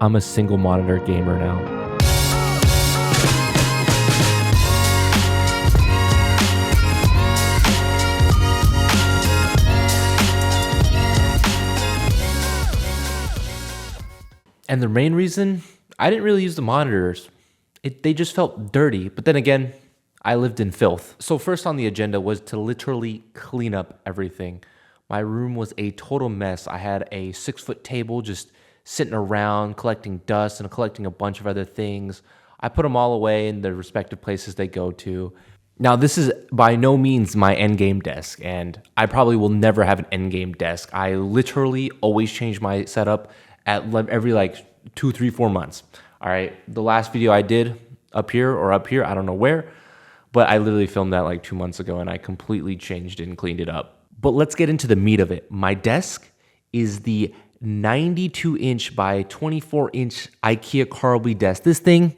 I'm a single monitor gamer now. And the main reason, I didn't really use the monitors. They just felt dirty. But then again, I lived in filth. So first on the agenda was to literally clean up everything. My room was a total mess. I had a 6-foot table just sitting around collecting dust and collecting a bunch of other things. I put them all away in the respective places they go to. Now, this is by no means my endgame desk, and I probably will never have an endgame desk. I literally always change my setup at every like 2, 3, 4 months. All right, the last video I did up here, I don't know where, but I literally filmed that like 2 months ago and I completely changed it and cleaned it up. But let's get into the meat of it. My desk is the 92-inch by 24-inch IKEA Carlby desk. This thing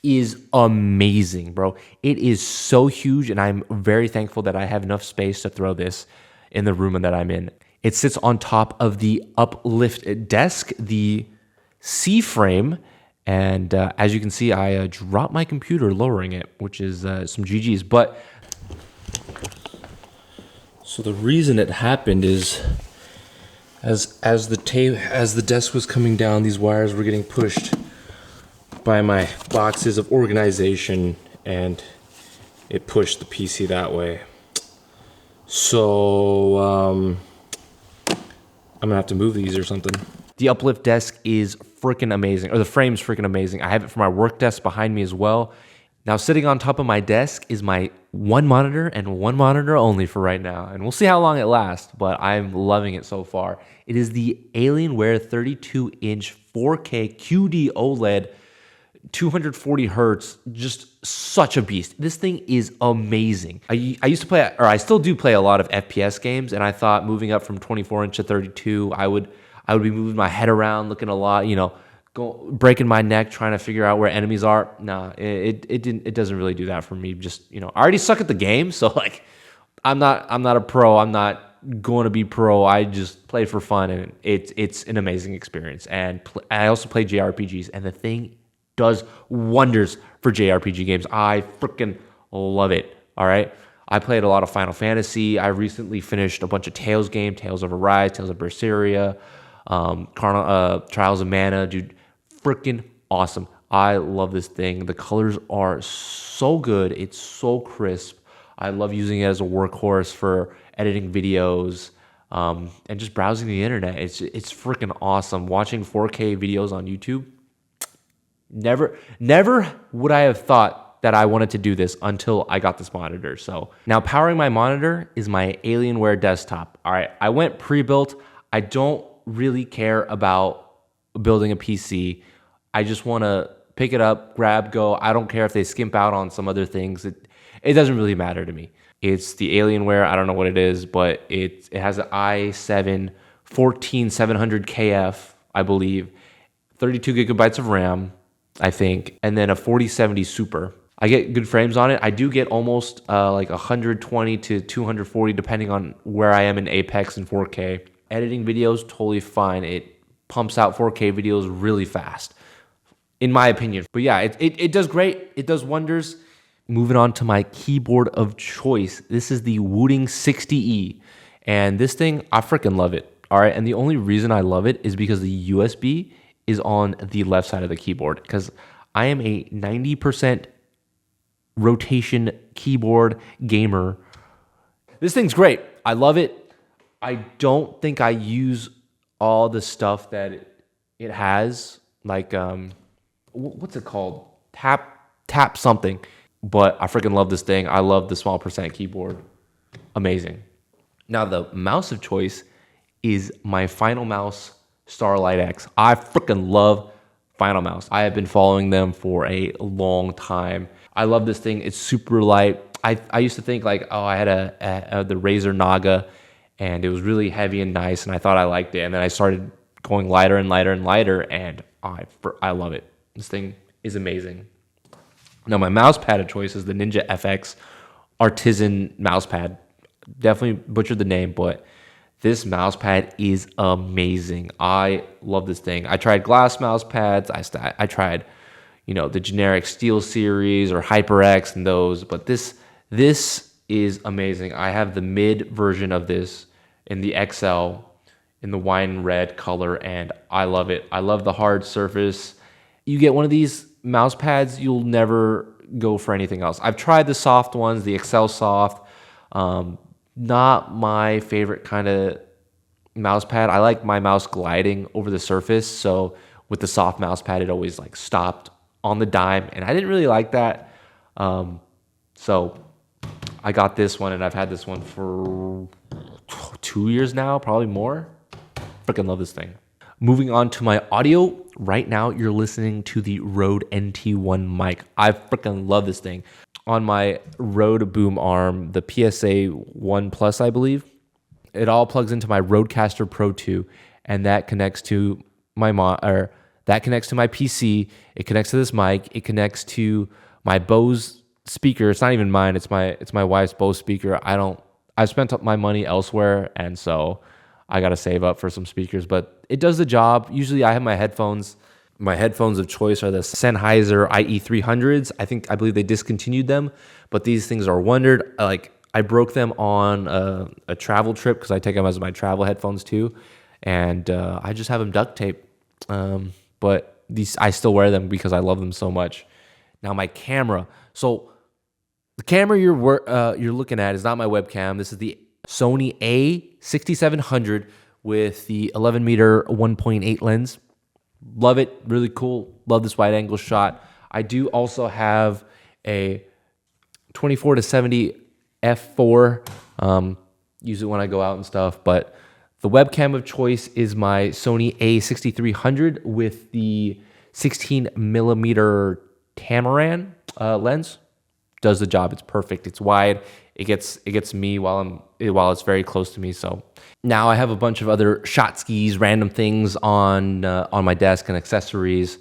is amazing, bro. It is so huge, and I'm very thankful that I have enough space to throw this in the room that I'm in. It sits on top of the uplift desk, the C-frame, and as you can see, I dropped my computer lowering it, which is some GG's. But so the reason it happened is as the desk was coming down, these wires were getting pushed by my boxes of organization, and it pushed the PC that way. So I'm gonna have to move these or something. The uplift desk is freaking amazing, or the frame's freaking amazing. I have it for my work desk behind me as well. Now, sitting on top of my desk is my one monitor and one monitor only for right now. And we'll see how long it lasts, but I'm loving it so far. It is the Alienware 32-inch 4K QD OLED, 240 hertz, just such a beast. This thing is amazing. I used to play, or I still do play a lot of FPS games, and I thought moving up from 24-inch to 32, I would be moving my head around, looking a lot, breaking my neck, trying to figure out where enemies are. Nah, it doesn't really do that for me. Just, I already suck at the game, so like, I'm not a pro. I'm not going to be pro. I just play for fun, and it's an amazing experience. And I also play JRPGs, and the thing does wonders for JRPG games. I freaking love it. All right. I played a lot of Final Fantasy. I recently finished a bunch of Tales games, Tales of Arise, Tales of Berseria, Trials of Mana, dude, freaking awesome. I love this thing. The colors are so good. It's so crisp. I love using it as a workhorse for editing videos and just browsing the internet. It's freaking awesome. Watching 4K videos on YouTube. Never would I have thought that I wanted to do this until I got this monitor. So now powering my monitor is my Alienware desktop. All right, I went pre-built. I don't really care about building a PC. I just want to pick it up, grab, go. I don't care if they skimp out on some other things. It doesn't really matter to me. It's the Alienware. I don't know what it is, but it has an i7 14700KF, I believe, 32 gigabytes of RAM, I think, and then a 4070 Super. I get good frames on it. I do get almost like 120 to 240 depending on where I am in Apex and 4K. Editing videos, totally fine. It pumps out 4K videos really fast, in my opinion. But yeah, it does great. It does wonders. Moving on to my keyboard of choice. This is the Wooting 60E. And this thing, I freaking love it. All right, and the only reason I love it is because the USB is on the left side of the keyboard, because I am a 90% rotation keyboard gamer. This thing's great. I love it. I don't think I use all the stuff that it has, like what's it called? Tap something. But I freaking love this thing. I love the small percent keyboard. Amazing. Now the mouse of choice is my Final Mouse Starlight X. I freaking love Final Mouse. I have been following them for a long time. I love this thing. It's super light. I used to think like, oh, I had the Razer Naga, and it was really heavy and nice, and I thought I liked it. And then I started going lighter and lighter and lighter, and I love it. This thing is amazing. Now my mouse pad of choice is the Ninja FX Artisan mouse pad. Definitely butchered the name, but This mouse pad is amazing. I love this thing. I tried glass mouse pads. I tried, the generic Steel series or HyperX and those, but this is amazing. I have the mid version of this in the XL in the wine red color, and I love it. I love the hard surface. You get one of these mouse pads, you'll never go for anything else. I've tried the soft ones, the Excel Soft. Not my favorite kind of mouse pad. I like my mouse gliding over the surface. So with the soft mouse pad, it always like stopped on the dime, and I didn't really like that. So I got this one, and I've had this one for 2 years now, probably more. Freaking love this thing. Moving on to my audio. Right now, you're listening to the Rode NT1 mic. I freaking love this thing. On my Rode boom arm, the PSA 1 Plus, I believe, it all plugs into my Rodecaster Pro 2, and that connects to my PC. It connects to this mic. It connects to my Bose speaker. It's not even mine. It's my wife's Bose speaker. I've spent my money elsewhere, and so I got to save up for some speakers, but it does the job. Usually I have my headphones. My headphones of choice are the Sennheiser IE300s. I believe they discontinued them, but these things are wondered. I broke them on a travel trip because I take them as my travel headphones too, and I just have them duct taped. But I still wear them because I love them so much. Now my camera. So the camera you're looking at is not my webcam. This is the Sony A6700 with the 11 meter 1.8 lens. Love it. Really cool. Love this wide angle shot. I do also have a 24 to 70 f4. Use it when I go out and stuff. But the webcam of choice is my Sony A6300 with the 16 millimeter Tamaran lens. Does the job. It's perfect. It's wide. It gets me while it's very close to me. So now I have a bunch of other shot skis, random things on my desk and accessories.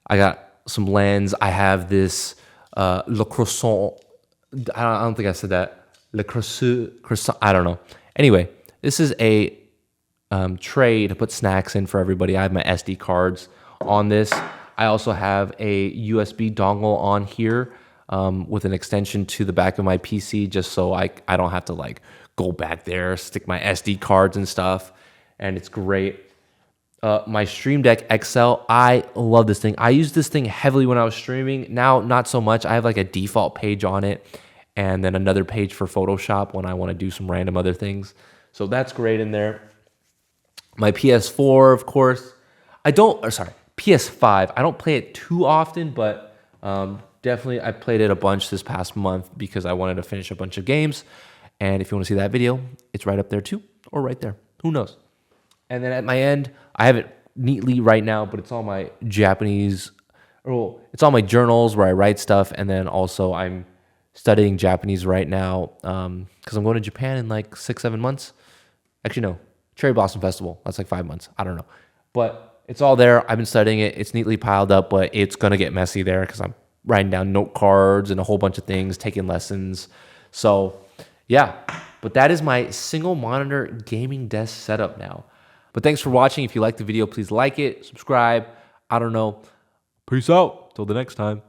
I got some lens. I have this Le Croissant. I don't think I said that. Le Croissant. I don't know. Anyway, this is a tray to put snacks in for everybody. I have my SD cards on this. I also have a USB dongle on here with an extension to the back of my PC, just so I don't have to go back there, stick my SD cards and stuff, and it's great. My Stream Deck XL, I love this thing. I used this thing heavily when I was streaming. Now, not so much. I have a default page on it, and then another page for Photoshop when I want to do some random other things. So that's great in there. My PS4, of course. PS5. I don't play it too often, but definitely I played it a bunch this past month because I wanted to finish a bunch of games. And if you want to see that video, it's right up there too, or right there. Who knows? And then at my end, I have it neatly right now, but it's all my it's all my journals where I write stuff. And then also I'm studying Japanese right now because I'm going to Japan in 6-7 months. Actually, no. Cherry Blossom Festival. That's 5 months. I don't know. But it's all there. I've been studying it. It's neatly piled up, but it's going to get messy there because I'm writing down note cards and a whole bunch of things, taking lessons. So yeah, but that is my single monitor gaming desk setup now. But thanks for watching. If you liked the video, please like it, subscribe. I don't know. Peace out. Till the next time.